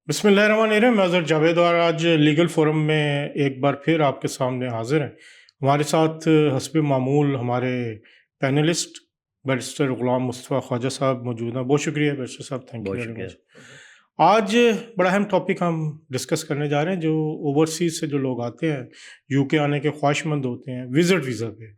बिस्मिल्लाहिर्रहमानिर्रहीम। मैं अज़हर जावेद और आज लीगल फोरम में एक बार फिर आपके सामने हाजिर हैं। हमारे साथ हस्ब मामूल हमारे पैनलिस्ट बैरिस्टर ग़ुलाम मुस्तफ़ा ख्वाजा साहब मौजूद हैं। बहुत शुक्रिया बैरिस्टर साहब, थैंक यू बहुत वेरी शुक्रिया। मच। आज बड़ा अहम टॉपिक हम डिस्कस करने जा रहे हैं। जो ओवरसीज़ से जो लोग आते हैं, यूके आने के ख्वाहिशमंद होते हैं विज़िट वीज़ा पे,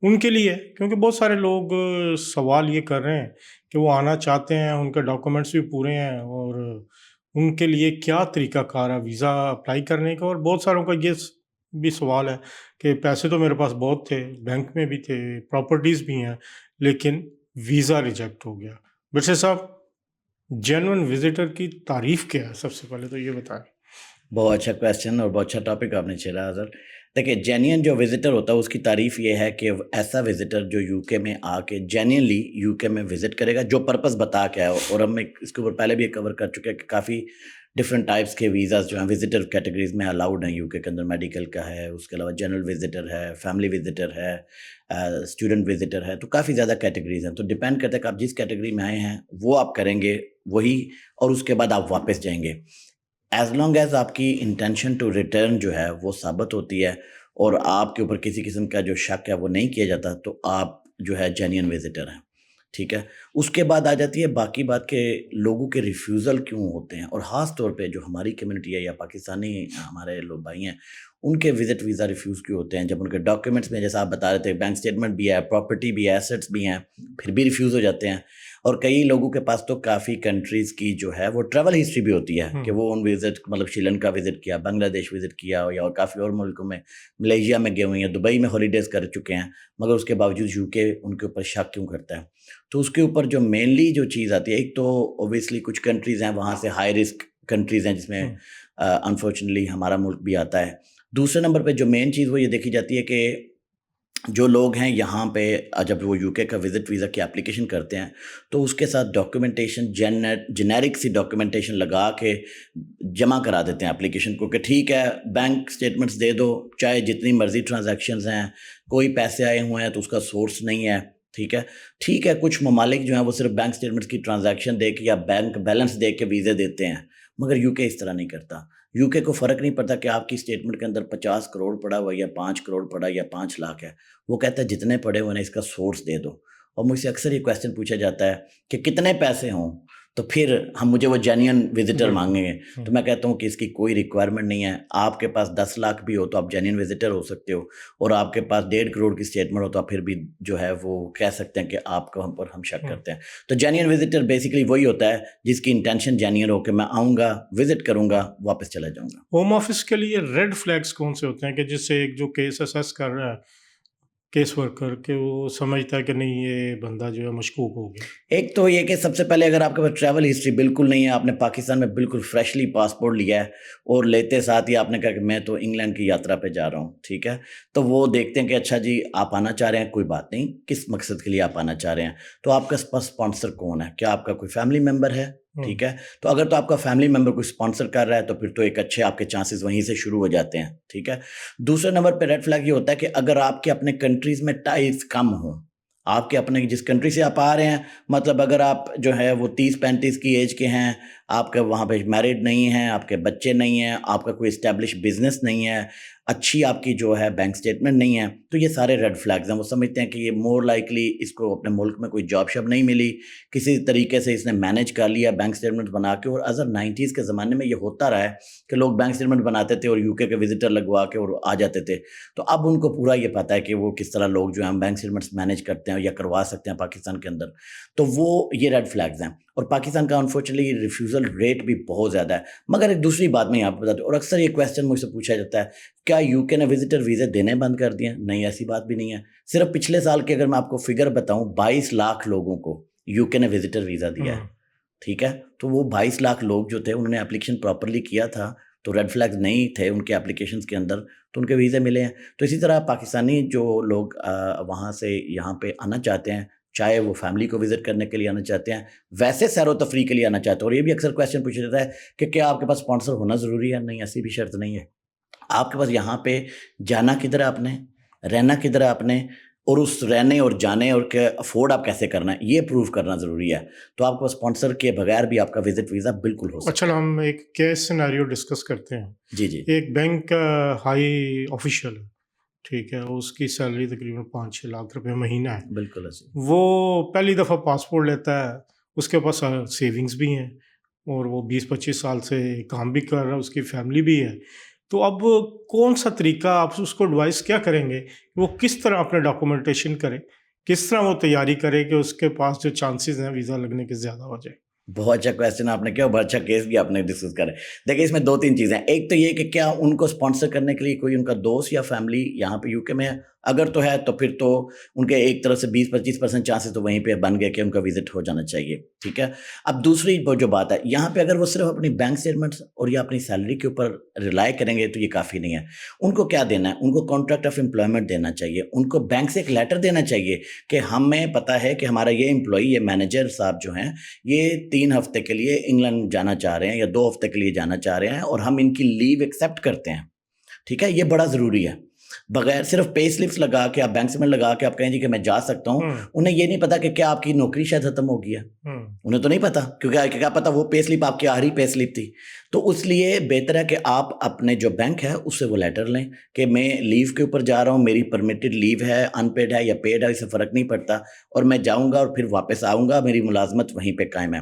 उनके लिए, क्योंकि बहुत सारे लोग सवाल ये कर रहे हैं कि वो आना चाहते हैं, उनके डॉक्यूमेंट्स भी पूरे हैं और उनके लिए क्या तरीक़ाकार है वीज़ा अप्लाई करने का। और बहुत सारों का ये भी सवाल है कि पैसे तो मेरे पास बहुत थे, बैंक में भी थे, प्रॉपर्टीज़ भी हैं, लेकिन वीज़ा रिजेक्ट हो गया। वैसे साहब, जेन्युइन विज़िटर की तारीफ़ क्या है? सबसे पहले तो ये बताएं। बहुत अच्छा क्वेश्चन और बहुत अच्छा टॉपिक आपने छेड़ा अज़हर। देखिए, जेन्युइन जो विज़िटर होता है उसकी तारीफ़ ये है कि ऐसा विज़िटर जो यूके में आके जेन्युइनली यूके में विज़िट करेगा, जो पर्पस बता के आए। और हम इसके ऊपर पहले भी कवर कर चुके हैं कि काफ़ी डिफरेंट टाइप्स के वीज़ाज़ जो हैं विज़िटर कैटेगरीज़ में अलाउड हैं यूके के अंदर। मेडिकल का है, उसके अलावा जनरल विज़िटर है, फैमिली विज़िटर है, स्टूडेंट विज़िटर है, तो काफ़ी ज़्यादा कैटेगरीज़ हैं। तो डिपेंड करता है कि आप जिस कैटेगरी में आए हैं वो आप करेंगे वही, और उसके बाद आप वापस जाएंगे। एज़ लॉन्ग एज़ आपकी इंटेंशन टू रिटर्न जो है वो साबित होती है और आपके ऊपर किसी किस्म का जो शक है वो नहीं किया जाता, तो आप जो है जेन्युइन विज़िटर हैं, ठीक है। उसके बाद आ जाती है बाकी बात के लोगों के रिफ्यूज़ल क्यों होते हैं, और ख़ास तौर पे जो हमारी कम्युनिटी है या पाकिस्तानी हमारे लोग भाई हैं, उनके विज़िट वीज़ा रिफ्यूज़ क्यों होते हैं। जब उनके डॉक्यूमेंट्स में, जैसा आप बता रहे थे, बैंक स्टेटमेंट भी है, प्रॉपर्टी भी है, एसेट्स भी हैं, फिर भी रिफ्यूज़ हो जाते हैं। और कई लोगों के पास तो काफ़ी कंट्रीज़ की जो है वो ट्रैवल हिस्ट्री भी होती है कि वो उन विज़िट, मतलब श्रीलंका विज़िट किया, बांग्लादेश विज़िट किया, या और काफ़ी और मुल्कों में, मलेशिया में गए हुए हैं, दुबई में हॉलीडेज़ कर चुके हैं, मगर उसके बावजूद यूके उनके ऊपर शक क्यों करता है। तो उसके ऊपर जो मेनली जो चीज़ आती है, एक तो ऑब्वियसली कुछ कंट्रीज़ हैं वहाँ से हाई रिस्क कंट्रीज़ हैं जिसमें अनफॉर्चुनेटली हमारा मुल्क भी आता है। दूसरे नंबर पे जो मेन चीज़ वो ये देखी जाती है कि जो लोग हैं यहाँ पे जब वो यूके का विज़िट वीज़ा की एप्लीकेशन करते हैं, तो उसके साथ डॉक्यूमेंटेशन जेनेरिक सी डॉक्यूमेंटेशन लगा के जमा करा देते हैं एप्लीकेशन को कि ठीक है, बैंक स्टेटमेंट्स दे दो, चाहे जितनी मर्ज़ी ट्रांजैक्शंस हैं, कोई पैसे आए हुए हैं तो उसका सोर्स नहीं है, ठीक है। ठीक है, कुछ ममालिक जो हैं वो सिर्फ बैंक स्टेटमेंट्स की ट्रांजैक्शन देख के या बैंक बैलेंस देख के वीज़े देते हैं, मगर यूके इस तरह नहीं करता। यूके को फ़र्क नहीं पड़ता कि आपकी स्टेटमेंट के अंदर 50 करोड़ पड़ा हुआ है या 5 करोड़ पड़ा या 5 लाख है। वो कहता है जितने पड़े हुए हैं इसका सोर्स दे दो। और मुझसे अक्सर ये क्वेश्चन पूछा जाता है कि कितने पैसे हों तो फिर हम मुझे वो जेन्युइन विज़िटर मांगेंगे। तो मैं कहता हूँ कि इसकी कोई रिक्वायरमेंट नहीं है। आपके पास 10 लाख भी हो तो आप जेन्युइन विज़िटर हो सकते हो, और आपके पास 1.5 करोड़ की स्टेटमेंट हो तो आप फिर भी जो है वो कह सकते हैं कि आपको हम पर हम शक करते हैं। तो जेन्युइन विज़िटर बेसिकली वही होता है जिसकी इंटेंशन जेन्युइन हो कि मैं आऊँगा, विज़िट करूँगा, वापस चला जाऊँगा। होम ऑफिस के लिए रेड फ्लैग्स कौन से होते हैं कि जिससे एक जो केस असेस कर रहा है केस वर्कर, के वो समझता है कि नहीं, ये बंदा जो है मशकूक हो गया? एक तो ये कि सबसे पहले अगर आपके पास ट्रैवल हिस्ट्री बिल्कुल नहीं है, आपने पाकिस्तान में बिल्कुल फ्रेशली पासपोर्ट लिया है और लेते साथ ही आपने कहा कि मैं तो इंग्लैंड की यात्रा पे जा रहा हूँ, ठीक है। तो वो देखते हैं कि अच्छा जी आप आना चाह रहे हैं, कोई बात नहीं, किस मकसद के लिए आप आना चाह रहे हैं, तो आपका पास स्पॉन्सर कौन है, क्या आपका कोई फैमिली मेम्बर है, ठीक है। तो अगर तो आपका फैमिली मेम्बर कोई स्पॉन्सर कर रहा है तो फिर तो एक अच्छे आपके चांसेस वहीं से शुरू हो जाते हैं, ठीक है। दूसरे नंबर पे रेड फ्लैग ये होता है कि अगर आपके अपने कंट्रीज़ में टाइज़ कम हों, आपके अपने जिस कंट्री से आप आ रहे हैं, मतलब अगर आप जो है वो 30-35 की एज के हैं, आपके वहाँ पे मैरिड नहीं हैं, आपके बच्चे नहीं हैं, आपका कोई एस्टेब्लिश बिज़नेस नहीं है, अच्छी आपकी जो है बैंक स्टेटमेंट नहीं है, तो ये सारे रेड फ्लैग्स हैं। वो समझते हैं कि ये मोर लाइकली इसको अपने मुल्क में कोई जॉब शॉब नहीं मिली, किसी तरीके से इसने मैनेज कर लिया बैंक स्टेटमेंट बना के। और अज़र 90s के ज़माने में ये होता रहा है कि लोग बैंक स्टेटमेंट बनाते थे और यूके के विजिटर लगवा के और आ जाते थे। तो अब उनको पूरा ये पता है कि वो किस तरह लोग जो हैं बैंक स्टेटमेंट्स मैनेज करते हैं या करवा सकते हैं पाकिस्तान के अंदर। तो वो ये रेड फ्लैग्स हैं। और पाकिस्तान का अनफॉर्चुनेटली रिफ्यूज़ल रेट भी बहुत ज़्यादा है। मगर एक दूसरी बात मैं यहाँ पे बता दूँ, और अक्सर ये क्वेश्चन मुझसे पूछा जाता है, क्या यूके ने विजिटर वीज़े देने बंद कर दिए हैं? नहीं, ऐसी बात भी नहीं है। सिर्फ पिछले साल की अगर मैं आपको फिगर बताऊँ, 22 लाख लोगों को यूके ने विजिटर वीज़ा दिया है, ठीक है। तो वो 22 लाख लोग जो थे उन्होंने एप्लीकेशन प्रॉपर्ली किया था, तो रेड फ्लैग्स नहीं थे उनके एप्लीकेशंस के अंदर, तो उनके वीज़े मिले हैं। तो इसी तरह पाकिस्तानी जो लोग वहाँ से यहाँ पे आना चाहते हैं, चाहे वो फैमिली को विज़िट करने के लिए आना चाहते हैं, वैसे सैर-ओ-तफ़रीह के लिए आना चाहते हैं। और ये भी अक्सर क्वेश्चन पूछा जाता है कि क्या आपके पास स्पॉन्सर होना ज़रूरी है? नहीं, ऐसी भी शर्त नहीं है। आपके पास यहाँ पे जाना किधर है आपने, रहना किधर है आपने, और उस रहने और जाने और के अफोर्ड आप कैसे करना है ये प्रूव करना ज़रूरी है। तो आपको स्पॉन्सर के बगैर भी आपका विजिट वीज़ा बिल्कुल हो सकता अच्छा, है। हम एक केस सिनेरियो डिस्कस करते हैं। जी जी एक बैंक का हाई ऑफिशियल है, ठीक है, उसकी सैलरी तकरीबन 5-6 लाख रुपए महीना है। बिल्कुल ऐसे। वो पहली दफ़ा पासपोर्ट लेता है, उसके पास सेविंग्स भी हैं और वो 20-25 साल से काम भी कर रहा है, उसकी फैमिली भी है। तो अब कौन सा तरीका आप उसको एडवाइस क्या करेंगे कि वो किस तरह अपना डॉक्यूमेंटेशन करे, किस तरह वो तैयारी करे कि उसके पास जो चांसेस हैं वीज़ा लगने के ज़्यादा हो जाए? बहुत अच्छा क्वेश्चन आपने किया और बहुत अच्छा केस भी आपने डिस्कस करा है। देखिए इसमें 2-3 चीज़ें हैं। एक तो ये कि क्या उनको स्पॉन्सर करने के लिए कोई उनका दोस्त या फैमिली यहाँ पे यूके में है? अगर तो है तो फिर तो उनके एक तरह से 20-25% चांसेस तो वहीं पे बन गए कि उनका विजिट हो जाना चाहिए, ठीक है? अब दूसरी वो जो बात है, यहाँ पे अगर वो सिर्फ अपनी बैंक स्टेटमेंट्स और या अपनी सैलरी के ऊपर रिलाय करेंगे तो ये काफ़ी नहीं है। उनको क्या देना है? उनको कॉन्ट्रैक्ट ऑफ एम्प्लॉयमेंट देना चाहिए। उनको बैंक से एक लेटर देना चाहिए कि हमें पता है कि हमारा ये एम्प्लॉई, ये मैनेजर साहब जो हैं, ये 3 हफ्ते के लिए इंग्लैंड जाना चाह रहे हैं या 2 हफ्ते के लिए जाना चाह रहे हैं और हम इनकी लीव एक्सेप्ट करते हैं, ठीक है? ये बड़ा ज़रूरी है। बगैर सिर्फ पे स्लिप्स लगा के आप बैंक स्टेटमेंट लगा के आप कहें जी कि मैं जा सकता हूँ, हुँ, उन्हें ये नहीं पता कि क्या आपकी नौकरी शायद खत्म हो गई है। हुँ, उन्हें तो नहीं पता क्योंकि क्या पता वो पे स्लिप आपकी आखिरी पे स्लिप थी। तो इसलिए बेहतर है कि आप अपने जो बैंक है उससे वो लेटर लें कि मैं लीव के ऊपर जा रहा हूँ, मेरी परमिटेड लीव है, अनपेड है या पेड है, इससे फ़र्क नहीं पड़ता और मैं जाऊँगा और फिर वापस आऊँगा, मेरी मुलाज़मत वहीं पे कायम है।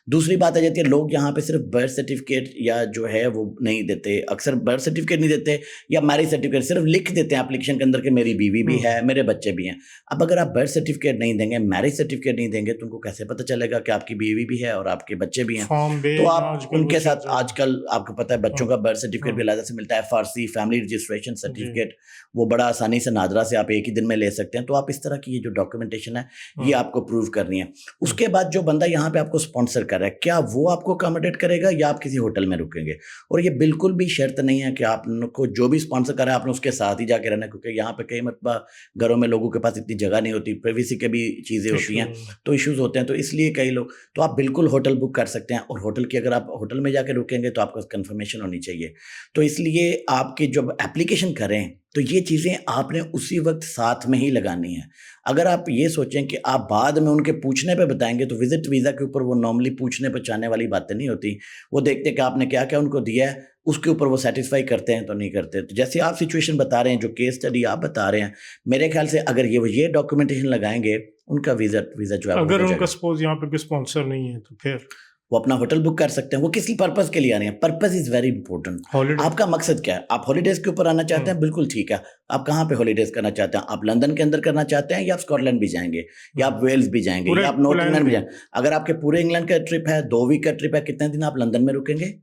दूसरी बात आ जाती है, लोग यहाँ पे सिर्फ बर्थ सर्टिफिकेट या जो है वो नहीं देते, अक्सर बर्थ सर्टिफिकेट नहीं देते या मैरिज सर्टिफिकेट सिर्फ लिख देते हैं एप्लीकेशन के अंदर कि मेरी बीवी भी हुँ। है, मेरे बच्चे भी हैं। अब अगर आप बर्थ सर्टिफिकेट नहीं देंगे, मैरिज सर्टिफिकेट नहीं देंगे तो उनको कैसे पता चलेगा कि आपकी बीवी भी है और आपके बच्चे भी हैं। फॉर्म तो बेज आप आजकल वो उनके साथ चीज़ें हैं। आजकल आपको पता है बच्चों हुँ, का बर्थ सर्टिफिकेट भी हुँ, अलग से मिलता है, एफआरसी फैमिली रजिस्ट्रेशन जी, सर्टिफिकेट, वो बड़ा आसानी से नादरा से आप एक ही दिन में ले सकते हैं। तो आप इस तरह की ये जो डॉक्यूमेंटेशन है ये हुँ, आपको प्रूव करनी है। हुँ, उसके बाद जो बंदा यहाँ पे आपको स्पॉन्सर कर रहा है, क्या वो आपको अकोमोडेट करेगा या आप किसी होटल में रुकेंगे? और ये बिल्कुल भी शर्त नहीं है कि आपको जो भी स्पॉन्सर कर रहा है आपने उसके साथ ही जाके रहना है, क्योंकि यहाँ पे कई मरतबा घरों में लोगों के पास इतनी जगह नहीं होती, प्राइवेसी के भी चीज़ें होती इश्यू हैं, तो इश्यूज़ होते हैं। तो इसलिए कई लोग, तो आप बिल्कुल होटल बुक कर सकते हैं और होटल की अगर आप होटल में जाके रुकेंगे तो आपको कन्फर्मेशन होनी चाहिए। तो इसलिए आपकी जब एप्लीकेशन करें तो ये चीज़ें आपने उसी वक़्त साथ में ही लगानी है। अगर आप ये सोचें कि आप बाद में उनके पूछने पे बताएँगे तो विज़िट वीज़ा के ऊपर वो नॉर्मली पूछने-पचाने वाली बातें नहीं होती। वो देखते हैं कि आपने क्या-क्या उनको दिया है, उसके ऊपर वो सैटिस्फाई करते हैं तो नहीं करते। तो जैसे आप सिचुएशन बता रहे हैं, जो केस स्टडी आप बता रहे हैं, मेरे ख़्याल से अगर ये डॉक्यूमेंटेशन लगाएँगे, उनका वीज़ा जो है वो अगर हो उनका जाएगा। सपोज़ यहाँ पे कोई स्पॉन्सर नहीं है तो फिर वो अपना होटल बुक कर सकते हैं। वो किसी पर्पज़ के लिए आ रहे हैं। Purpose is very important. Holiday. आपका मकसद क्या है? आप हॉलिडेज़ के ऊपर आना चाहते हुँ, हैं, बिल्कुल ठीक है। आप कहाँ पे हॉलिडेज़ करना चाहते हैं? आप लंदन के अंदर करना चाहते हैं या आप स्कॉटलैंड भी जाएँगे या हुँ, आप वेल्स भी जाएँगे पूरे या आप नॉर्थ प्लान इंग्लैंड भी पे। जाएँ। अगर आपके पूरे इंग्लैंड का ट्रिप है, 2 वीक का ट्रिप है, कितने दिन आप लंदन में रुकेंगे?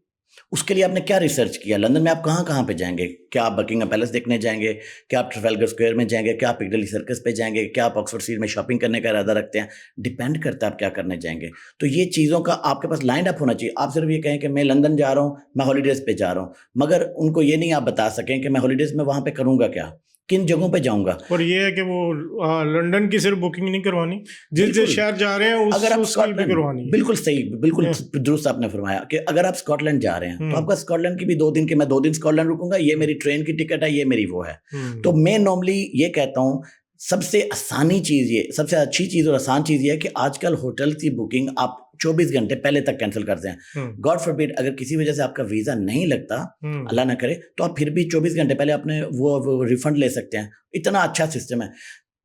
उसके लिए आपने क्या रिसर्च किया? लंदन में आप कहाँ-कहाँ पे जाएँगे? क्या आप बकिंघम पैलेस देखने जाएँगे? क्या आप ट्रफालगर स्क्वायर में जाएँगे? क्या आप पिccadilly सर्कस पे जाएँगे? क्या आप ऑक्सफोर्ड स्ट्रीट में शॉपिंग करने का इरादा रखते हैं? डिपेंड करता है आप क्या करने जाएँगे। तो ये चीज़ों का आपके पास लाइन अप होना चाहिए। आप सिर्फ़ ये कहें कि मैं लंदन जा रहा हूँ, मैं हॉलिडेज़ पे जा रहा हूँ, मगर उनको ये नहीं आप बता सकें कि मैं हॉलिडेज़ में वहाँ पे करूँगा क्या? किन जगहों पे जाऊँगा? और ये है कि वो लंदन की सिर्फ बुकिंग नहीं करवानी, जिस-जिस बिल्कुल। शहर जा रहे हैं अगर आप उसकी भी स्कॉटलैंड, करवानी है। बिल्कुल सही, बिल्कुल हुँ, दुरुस्त आपने फरमाया कि अगर आप स्कॉटलैंड जा रहे हैं, तो हुँ, आपका स्कॉटलैंड की भी 2 दिन की, मैं 2 दिन स्कॉटलैंड रुकूँगा, ये मेरी ट्रेन की टिकट है, ये मेरी वो है। तो हुँ, मैं नॉर्मली ये कहता हूँ, सबसे अच्छी चीज़ और आसान चीज़ ये है कि आजकल होटल की बुकिंग आप 24 घंटे पहले तक कैंसल करते हैं। हुँ, गॉड फ़ॉरबिड अगर किसी वजह से आपका वीज़ा नहीं लगता, हुँ, अल्लाह ना करे, तो आप फिर भी 24 घंटे पहले अपने वो रिफंड ले सकते हैं। इतना अच्छा सिस्टम है।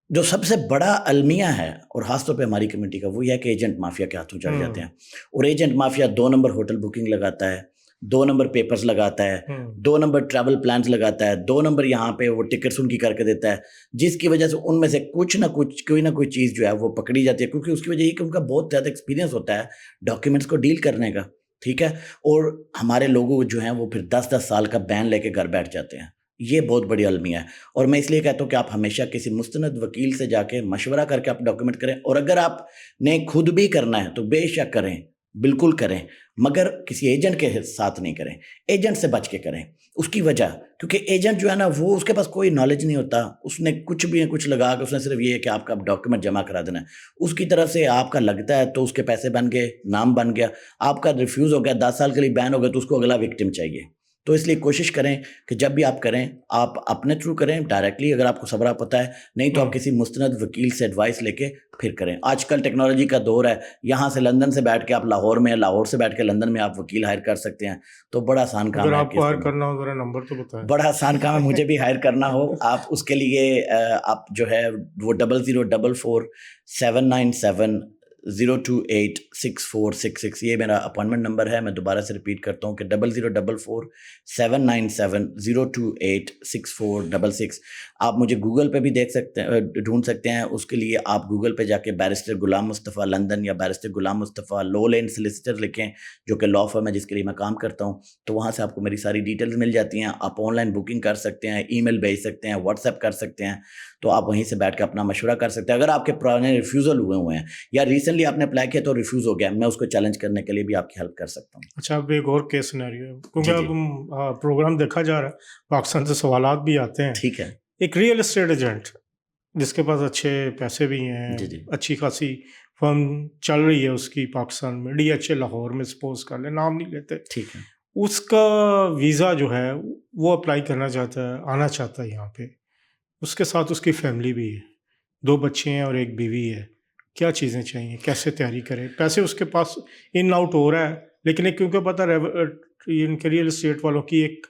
जो सबसे बड़ा अलमिया है और ख़ास तौर पे हमारी कम्युनिटी का, वो ये है कि एजेंट माफ़िया के हाथों चढ़ जाते हुँ, हैं। और agent mafia 2 number hotel booking लगाता है, 2 नंबर पेपर्स लगाता है, हुँ, 2 नंबर ट्रैवल प्लान्स लगाता है, 2 नंबर यहाँ पे वो टिकट्स उनकी करके देता है, जिसकी वजह से उनमें से कुछ ना कुछ, कोई ना कोई चीज़ जो है वो पकड़ी जाती है, क्योंकि उसकी वजह ये कि उनका बहुत ज़्यादा एक्सपीरियंस होता है डॉक्यूमेंट्स को डील करने का, ठीक है? और हमारे लोग जो हैं वो फिर 10-10 साल का बैन लेके घर बैठ जाते हैं। ये बहुत बड़ी अलमिया है और मैं इसलिए कहता हूँ कि आप हमेशा किसी मुस्तनद वकील से जाके मशवरा करके आप डॉक्यूमेंट करें, और अगर आपने खुद भी करना है तो बेशक करें, बिल्कुल करें, मगर किसी एजेंट के साथ नहीं करें। एजेंट से बच के करें। उसकी वजह, क्योंकि एजेंट जो है ना, वो उसके पास कोई नॉलेज नहीं होता, उसने कुछ भी कुछ लगा के, उसने सिर्फ ये है कि आपका डॉक्यूमेंट जमा करा देना है। उसकी तरफ से आपका लगता है तो उसके पैसे बन गए, नाम बन गया, आपका रिफ्यूज़ हो गया, 10 साल के लिए बैन हो गया, तो उसको अगला विक्टिम चाहिए। तो इसलिए कोशिश करें कि जब भी आप करें आप अपने थ्रू करें डायरेक्टली, अगर आपको सबरा पता है, नहीं तो आप किसी मुस्तनद वकील से एडवाइस लेके फिर करें। आजकल टेक्नोलॉजी का दौर है, यहाँ से लंदन से बैठ के आप लाहौर में, लाहौर से बैठ के लंदन में आप वकील हायर कर सकते हैं। तो बड़ा आसान काम अगर है। आपको हायर करना हो ज़रा नंबर तो बताएं। बड़ा आसान काम है, मुझे भी हायर करना हो आप उसके लिए आप जो है वो 0044-797-028-6466 ये मेरा अपॉइंटमेंट नंबर है। मैं दोबारा से रिपीट करता हूँ कि 0044-797-028-6466। आप मुझे गूगल पे भी देख सकते हैं, ढूंढ सकते हैं। उसके लिए आप गूगल पे जाके बैरिस्टर गुलाम मुस्तफ़ा लंदन या बैरिस्टर गुलाम मुस्तफ़ा लॉ लेन सोलिसिटर लिखें, जो कि लॉ फर्म है जिसके लिए मैं काम करता हूँ। तो वहाँ से आपको मेरी सारी डिटेल्स मिल जाती हैं। आप ऑनलाइन बुकिंग कर सकते हैं, ईमेल भेज सकते हैं, व्हाट्सएप कर सकते हैं। तो आप वहीं से बैठ के अपना मशवरा कर सकते हैं। अगर आपके पुराने रिफ्यूज़ल हुए हैं या रिसेंटली आपने अप्लाई किया तो रिफ्यूज़ हो गया, मैं उसको चैलेंज करने के लिए भी आपकी हेल्प कर सकता हूँ। अच्छा, अब एक और केस सिनेरियो है, क्योंकि जी, अब प्रोग्राम देखा जा रहा है, पाकिस्तान से सवालात भी आते हैं। ठीक है। एक रियल एस्टेट एजेंट जिसके पास अच्छे पैसे भी हैं, जी, जी। अच्छी खासी फर्म चल रही है उसकी पाकिस्तान में, DHA लाहौर में सपोज कर ले, नाम नहीं लेते, ठीक है। उसका वीज़ा जो है वो अप्लाई करना चाहता है, आना चाहता है यहाँ पे। उसके साथ उसकी फैमिली भी है, 2 बच्चे हैं और 1 बीवी है। क्या चीज़ें चाहिए, कैसे तैयारी करें? पैसे उसके पास इन आउट हो रहा है, लेकिन एक क्योंकि पता है इनके रियल एस्टेट वालों की एक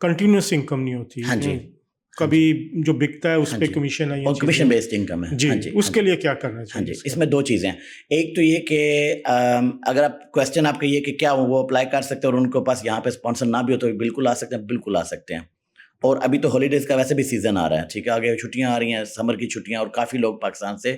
कंटिन्यूस इनकम नहीं होती। हाँ जी। कभी जो बिकता है उस हाँ पे जी। कमीशन है, ये और चीज़ें कमीशन बेस्ड इनकम है। जी, हाँ जी, हाँ उसके जी। लिए क्या करना हाँ चाहिए जी, इसका? इसमें 2 चीज़ें हैं। एक तो ये कि अगर आप क्वेश्चन आपका ये कि क्या वो अप्लाई कर सकते हैं और उनके पास यहाँ पे स्पॉन्सर ना भी हो तो बिल्कुल आ सकते हैं, बिल्कुल आ सकते हैं। और अभी तो हॉलीडेज़ का वैसे भी सीज़न आ रहा है, ठीक है? आगे छुट्टियाँ आ रही हैं, समर की छुट्टियाँ, और काफ़ी लोग पाकिस्तान से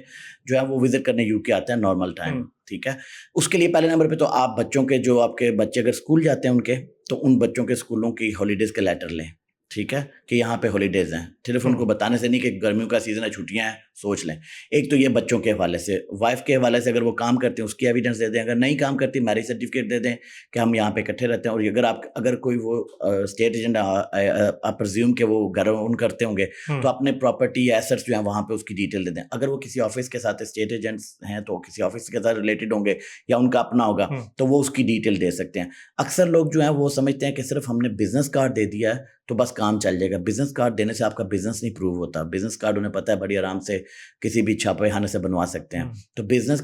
जो है वो विज़िट करने यूके आते हैं नॉर्मल टाइम, ठीक है? उसके लिए पहले नंबर पे तो आप बच्चों के, जो आपके बच्चे अगर स्कूल जाते हैं उनके, तो उन बच्चों के स्कूलों की हॉलीडेज़ के लेटर लें, ठीक है? कि यहाँ पे हॉलीडेज़ हैं। सिर्फ़ उनको बताने से नहीं कि गर्मियों का सीज़न है, छुट्टियाँ हैं, सोच लें। एक तो ये बच्चों के हवाले से, वाइफ़ के हवाले से अगर वो काम करती हैं उसकी एविडेंस दे दें, अगर नहीं काम करती मैरिज सर्टिफिकेट दे दें कि हम यहाँ पे इकट्ठे रहते हैं। और अगर कोई वो स्टेट एजेंट आप प्रिज्यूम के वो घर ओन करते होंगे, तो अपने प्रॉपर्टी या एसेट्स जो हैं वहाँ पे उसकी डिटेल दे दें। अगर वो किसी ऑफिस के साथ स्टेट एजेंट्स हैं तो किसी ऑफिस के साथ रिलेटेड होंगे या उनका अपना होगा, तो वो उसकी डिटेल दे सकते हैं। अक्सर लोग जो हैं वो समझते हैं कि सिर्फ हमने बिजनेस कार्ड दे दिया है तो बस काम चल जाएगा। बिजनेस कार्ड देने से आपका बिजनेस नहीं प्रूव होता। बिजनेस कार्ड उन्हें पता है बड़ी आराम से किसी भी छापे खाने से बनवा सकते हैं। तो बिजनेस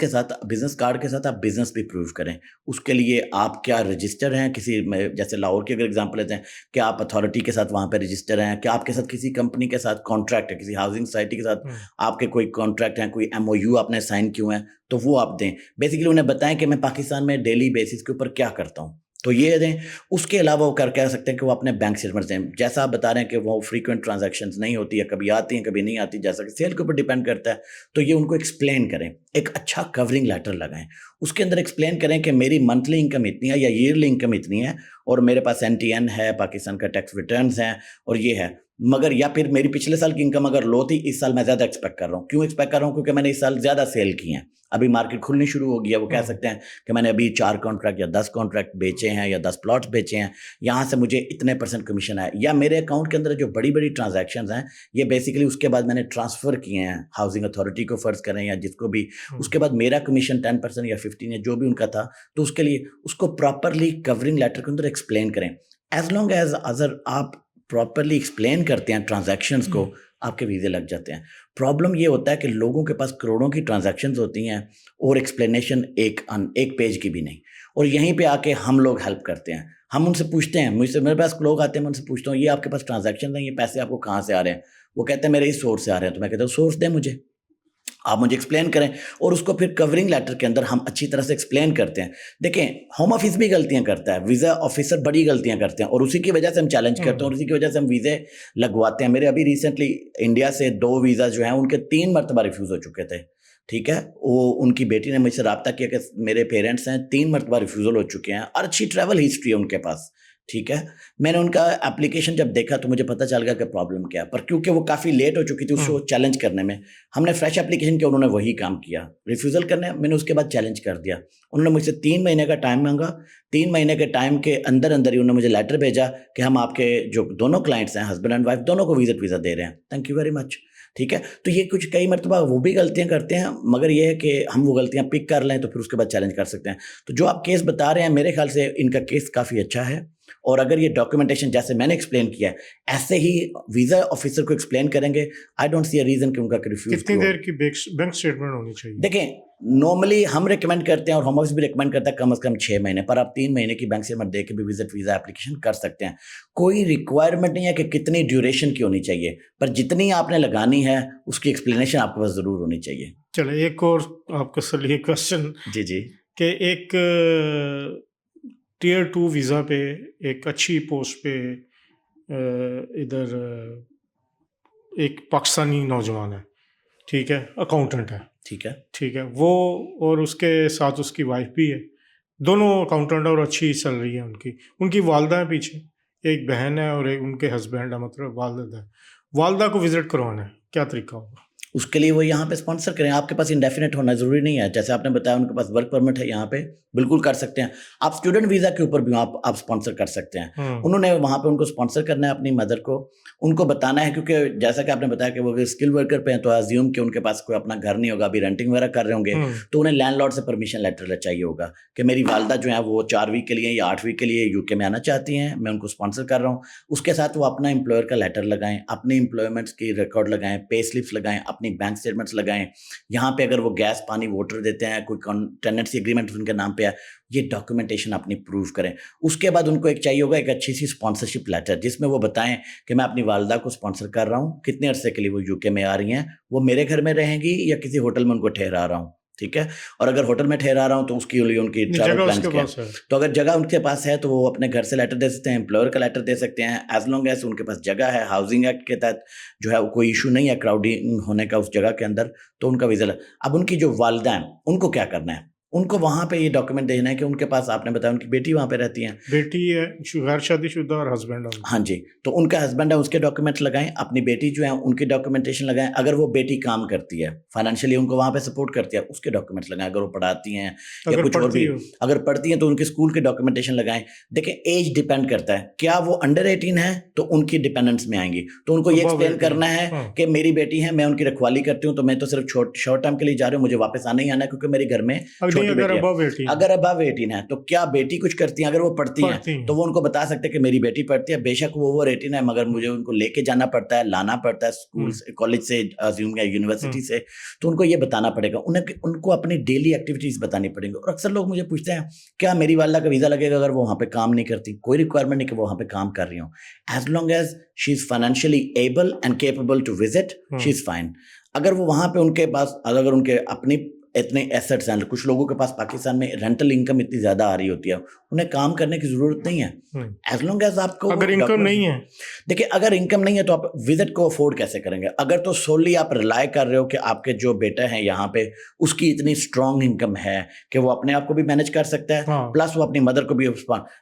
कार्ड के साथ आप बिजनेस भी प्रूव करें। उसके लिए आप क्या रजिस्टर हैं किसी, जैसे लाहौर की अगर एग्जांपल लेते हैं, क्या आप अथॉरिटी के साथ वहाँ पे रजिस्टर हैं, क्या आपके साथ किसी कंपनी के साथ कॉन्ट्रैक्ट है, किसी हाउसिंग सोसाइटी के साथ आपके कोई कॉन्ट्रैक्ट हैं, कोई MOU आपने साइन किए हैं, तो वो आप दें। बेसिकली उन्हें बताएं कि मैं पाकिस्तान में डेली बेसिस के ऊपर क्या करता हूँ, तो ये दें। उसके अलावा वो कह सकते हैं कि वो अपने बैंक स्टेटमेंट दें। जैसा आप बता रहे हैं कि वो फ्रीक्वेंट ट्रांजैक्शंस नहीं होती है, कभी आती हैं कभी नहीं आती, जैसा कि सेल के ऊपर डिपेंड करता है, तो ये उनको एक्सप्लेन करें। एक अच्छा कवरिंग लेटर लगाएं, उसके अंदर एक्सप्लेन करें कि मेरी मंथली इनकम इतनी है या ईयरली इनकम इतनी है, और मेरे पास NTN है, पाकिस्तान का टैक्स रिटर्न्स हैं, और ये है। मगर या फिर मेरी पिछले साल की इनकम अगर लो थी, इस साल मैं ज़्यादा एक्सपेक्ट कर रहा हूँ। क्यों एक्सपेक्ट कर रहा हूँ? क्योंकि मैंने इस साल ज़्यादा सेल की हैं। अभी मार्केट खुलनी शुरू हो गई है। वो कह सकते हैं कि मैंने अभी 4 कॉन्ट्रैक्ट या 10 कॉन्ट्रैक्ट बेचे हैं या 10 प्लॉट्स बेचे हैं, यहाँ से मुझे इतने % कमीशन आया। या मेरे अकाउंट के अंदर जो बड़ी बड़ी ट्रांजैक्शंस हैं, ये बेसिकली उसके बाद मैंने ट्रांसफ़र किए हैं हाउसिंग अथॉरिटी को फ़र्ज़ करें या जिसको भी, उसके बाद मेरा कमीशन 10% या 15 या जो भी उनका था, तो उसके लिए उसको प्रॉपरली कवरिंग लेटर के अंदर एक्सप्लेन करें। एज लॉन्ग एज अगर आप प्रॉपरली एक्सप्लेन करते हैं ट्रांजैक्शंस को, आपके वीज़े लग जाते हैं। प्रॉब्लम ये होता है कि लोगों के पास करोड़ों की ट्रांजैक्शंस होती हैं और एक्सप्लेनेशन एक पेज की भी नहीं, और यहीं पे आके हम लोग हेल्प करते हैं। हम उनसे पूछते हैं, मेरे पास लोग आते हैं, मैं उनसे पूछता हूँ ये आपके पास ट्रांजैक्शन हैं, ये पैसे आपको कहाँ से आ रहे हैं? वो कहते हैं मेरे इस सोर्स से आ रहे हैं। तो मैं कहता हूँ सोर्स दें मुझे, आप मुझे एक्सप्लेन करें, और उसको फिर कवरिंग लेटर के अंदर हम अच्छी तरह से एक्सप्लेन करते हैं। देखें, होम ऑफिस भी गलतियां करता है, वीज़ा ऑफिसर बड़ी गलतियां करते हैं, और उसी की वजह से हम चैलेंज करते हैं और उसी की वजह से हम वीज़े लगवाते हैं। मेरे अभी रिसेंटली इंडिया से 2 वीज़ा जो हैं उनके 3 मरतबा रिफ्यूज़ हो चुके थे, ठीक है? वो उनकी बेटी ने मुझसे रब्ता किया कि मेरे पेरेंट्स हैं, 3 मरतबा रिफ्यूज़ल हो चुके हैं, और अच्छी ट्रैवल हिस्ट्री है उनके पास, ठीक है? मैंने उनका एप्लीकेशन जब देखा तो मुझे पता चल गया कि प्रॉब्लम क्या है, पर क्योंकि वो काफ़ी लेट हो चुकी थी उसको चैलेंज करने में, हमने फ्रेश एप्लीकेशन किया, उन्होंने वही काम किया रिफ्यूज़ल करने। मैंने उसके बाद चैलेंज कर दिया। उन्होंने मुझसे 3 महीने का टाइम मांगा। 3 महीने के टाइम के अंदर अंदर ही उन्होंने मुझे लेटर भेजा कि हम आपके जो दोनों क्लाइंट्स हैं, हस्बैंड एंड वाइफ, दोनों को विजिट वीज़ा दे रहे हैं, थैंक यू वेरी मच, ठीक है? तो ये कुछ कई मरतबा वो भी गलतियां करते हैं, मगर ये है कि हम वो गलतियां पिक कर लें तो फिर उसके बाद चैलेंज कर सकते हैं। तो जो आप केस बता रहे हैं, मेरे ख्याल से इनका केस काफ़ी अच्छा है। और अगर ये डॉक्यूमेंटेशन जैसे मैंने एक्सप्लेन किया है ऐसे ही वीज़ा ऑफिसर को एक्सप्लेन करेंगे, I don't see a reason कि उनका रिफ्यूज कितनी देर की बैंक स्टेटमेंट होनी चाहिए? देखें, नॉर्मली हम रिकमेंड करते हैं और होम ऑफिस भी रिकमेंड करता है कम से कम 6 महीने, पर आप 3 महीने की बैंक स्टेटमेंट दे के भी विजिट वीज़ा एप्लीकेशन कर सकते हैं। कोई रिक्वायरमेंट नहीं है कि कितनी ड्यूरेशन की होनी चाहिए, पर जितनी आपने लगानी है उसकी एक्सप्लेनेशन आपके पास ज़रूर होनी चाहिए। चलो एक और आपके लिए क्वेश्चन जी जी। कि एक टियर 2 वीज़ा पे एक अच्छी पोस्ट पे इधर एक पाकिस्तानी नौजवान है, ठीक है, अकाउंटेंट है, ठीक है। ठीक है, वो और उसके साथ उसकी वाइफ भी है, दोनों अकाउंटेंट और अच्छी सैलरी है उनकी। उनकी वालदा है पीछे, एक बहन है और एक उनके हस्बैंड है, मतलब वालदा है। वालदा को विजिट करवाना है, क्या तरीका होगा? उसके लिए वो यहाँ पे स्पॉन्सर करें। आपके पास इंडेफिनेट होना ज़रूरी नहीं है। जैसे आपने बताया उनके पास वर्क परमिट है, यहाँ पे बिल्कुल कर सकते हैं। आप स्टूडेंट वीज़ा के ऊपर भी आप स्पॉन्सर कर सकते हैं। उन्होंने वहाँ पे उनको स्पॉन्सर करना है अपनी मदर को, उनको बताना है, क्योंकि जैसा कि आपने बताया कि वो अगर स्किल वर्कर पे हैं तो अज्यूम कि उनके पास कोई अपना घर नहीं होगा, अभी रेंटिंग वगैरह कर रहे होंगे, तो उन्हें लैंडलॉर्ड से परमिशन लेटर चाहिए होगा कि मेरी वालदा जो है वो 4 वीक के लिए या 8 वीक के लिए यूके में आना चाहती हैं, मैं उनको स्पॉन्सर कर रहा हूँ। उसके साथ वो अपना एम्प्लॉयर का लेटर लगाएं, अपनी एम्प्लॉयमेंट्स की रिकॉर्ड लगाएं, पे स्लिप्स लगाएं, अपनी बैंक स्टेटमेंट्स लगाएं। यहाँ पे अगर वो गैस पानी वाटर देते हैं, कोई टेनेंसी एग्रीमेंट उनके नाम पे है, ये डॉक्यूमेंटेशन अपनी प्रूव करें। उसके बाद उनको एक चाहिए होगा एक अच्छी सी स्पॉन्सरशिप लेटर, जिसमें वो बताएं कि मैं अपनी वालदा को स्पॉन्सर कर रहा हूँ, कितने अरसे के लिए वो यूके में आ रही हैं, वो मेरे घर में रहेंगी या किसी होटल में उनको ठहरा रहा हूँ, ठीक है। और अगर होटल में ठहरा रहा हूँ तो उसके लिए उनकी ट्रैवल प्लान क्या है। तो अगर जगह उनके पास है तो वो अपने घर से लेटर दे सकते हैं, एम्प्लॉयर का लेटर दे सकते हैं, एज लॉन्ग एज उनके पास जगह है। हाउसिंग एक्ट के तहत जो है कोई इशू नहीं है क्राउडिंग होने का उस जगह के अंदर, तो उनका वीज़ा। अब उनकी जो वालदा हैं उनको क्या करना है, उनको वहाँ पे ये डॉक्यूमेंट देना है कि उनके पास, आपने बताया उनकी बेटी वहाँ पे रहती है, बेटी है, गैर शादीशुदा और हस्बैंड है। हाँ जी, तो उनका हस्बैंड है, उसके डॉक्यूमेंट्स लगाएं, अपनी बेटी जो है उनकी डॉक्यूमेंटेशन लगाएं। अगर वो बेटी काम करती है, फाइनेंशियली उनको वहाँ पे सपोर्ट करती है, उसके डॉक्यूमेंट्स लगाएं। अगर वो पढ़ाती हैं या कुछ और भी, अगर पढ़ती हैं तो उनके स्कूल के डॉक्यूमेंटेशन लगाएं। देखें, एज डिपेंड करता है, क्या वो अंडर 18 है तो उनकी डिपेंडेंस में आएंगी, तो उनको ये एक्सप्लेन करना है कि मेरी बेटी है, मैं उनकी रखवाली करती हूँ, तो मैं तो सिर्फ शॉर्ट टाइम के लिए जा रही हूँ, मुझे वापस आना ही आना है क्योंकि मेरे घर में छोटी बेटी है। अगर अबव 18 है तो क्या बेटी कुछ करती है, अगर वो पढ़ती हैं तो वो उनको बता सकते हैं कि मेरी बेटी पढ़ती है, बेशक वो ओवर 18 है, मगर मुझे उनको लेके जाना पड़ता है, लाना पड़ता है स्कूल से, कॉलेज से, अज्यूम या यूनिवर्सिटी से, तो उनको ये बताना पड़ेगा। उनको अपनी डेली एक्टिविटीज बतानी पड़ेंगी। और अक्सर लोग मुझे पूछते हैं क्या मेरी वालदा का वीजा लगेगा अगर वो वहाँ पे काम नहीं करती? कोई रिक्वायरमेंट नहीं कि वो वहाँ पे काम कर रही हो, as long as she is financially able and capable to visit, she is fine. अगर वो वहाँ पे उनके पास, अगर उनके अपनी इतने एसेट्स हैं, कुछ लोगों के पास पाकिस्तान में रेंटल इनकम इतनी ज्यादा आ रही होती है, उन्हें काम करने की जरूरत नहीं है, एज लॉन्ग एज आपको अगर इनकम नहीं है। देखिए, अगर इनकम नहीं है तो आप विजिट को अफोर्ड कैसे करेंगे? अगर तो सोली आप रिलाय कर रहे हो कि आपके जो बेटा है यहाँ पे उसकी इतनी स्ट्रॉन्ग इनकम है कि वो अपने आप को भी मैनेज कर सकता है, प्लस वो अपनी मदर को भी,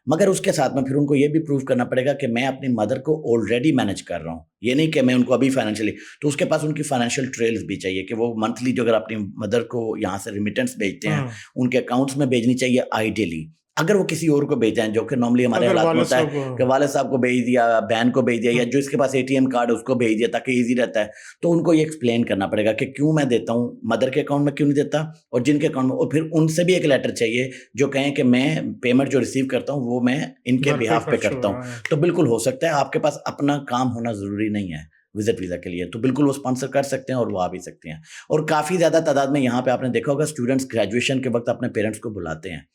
मगर उसके साथ में फिर उनको ये भी प्रूव करना पड़ेगा कि मैं अपनी मदर को ऑलरेडी मैनेज कर रहा हूँ, ये नहीं कि मैं उनको अभी फाइनेंशियली, तो उसके पास उनकी फाइनेंशियल ट्रेल्स भी चाहिए कि वो मंथली जो अगर अपनी मदर को यहाँ से रिमिटेंस भेजते हैं उनके अकाउंट्स में भेजनी चाहिए आइडियली। अगर वो किसी और को भेज दें, जो कि नॉर्मली हमारे हालात में होता है कि वाले साहब को भेज दिया, बहन को भेज दिया, या जो इसके पास एटीएम कार्ड है उसको भेज दिया ताकि इजी रहता है, तो उनको ये एक्सप्लेन करना पड़ेगा कि क्यों मैं देता हूँ, मदर के अकाउंट में क्यों नहीं देता और जिनके अकाउंट में, और फिर उनसे भी एक लेटर चाहिए जो कहें कि मैं पेमेंट जो रिसीव करता हूँ वो मैं इनके बिहाफ पे करता हूँ। तो बिल्कुल हो सकता है, आपके पास अपना काम होना जरूरी नहीं है विजिट वीजा के लिए, तो बिल्कुल वो स्पॉन्सर कर सकते हैं और वो आ भी सकते हैं। और काफी ज्यादा तादाद में यहाँ पे आपने देखा होगा स्टूडेंट्स ग्रेजुएशन के वक्त अपने पेरेंट्स को बुलाते हैं,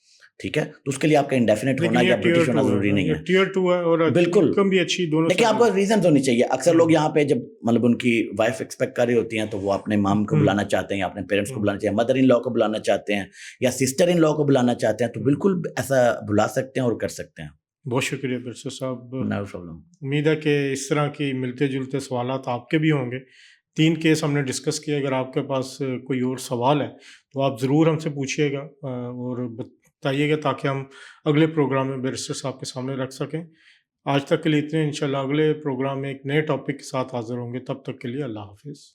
ठीक है, तो उसके लिए आपका इंडेफिनेट होना या ब्रिटिश होना जरूरी नहीं है। टियर 2 है और बिल्कुल इनकम भी अच्छी, दोनों। देखिए, आपको रीजन होनी चाहिए। अक्सर लोग यहाँ पे जब मतलब उनकी वाइफ एक्सपेक्ट कर रही होती हैं तो वो अपने माम को बुलाना चाहते हैं या अपने पेरेंट्स को बुलाना चाहते हैं, मदर इन लॉ को बुलाना चाहते हैं या सिस्टर इन लॉ को बुलाना चाहते हैं, तो बिल्कुल ऐसा बुला सकते हैं और कर सकते हैं। बहुत शुक्रिया बिरसा साहब। No problem. उम्मीद है कि इस तरह की मिलते जुलते सवालात आपके भी होंगे। 3 केस हमने डिस्कस किए, अगर आपके पास कोई और सवाल है तो आप ज़रूर हमसे पूछिएगा और बताइएगा ताकि हम अगले प्रोग्राम में बैरिस्टर साहब के सामने रख सकें। आज तक के लिए इतने, इंशाल्लाह अगले प्रोग्राम में एक नए टॉपिक के साथ हाजिर होंगे। तब तक के लिए अल्लाह हाफिज़।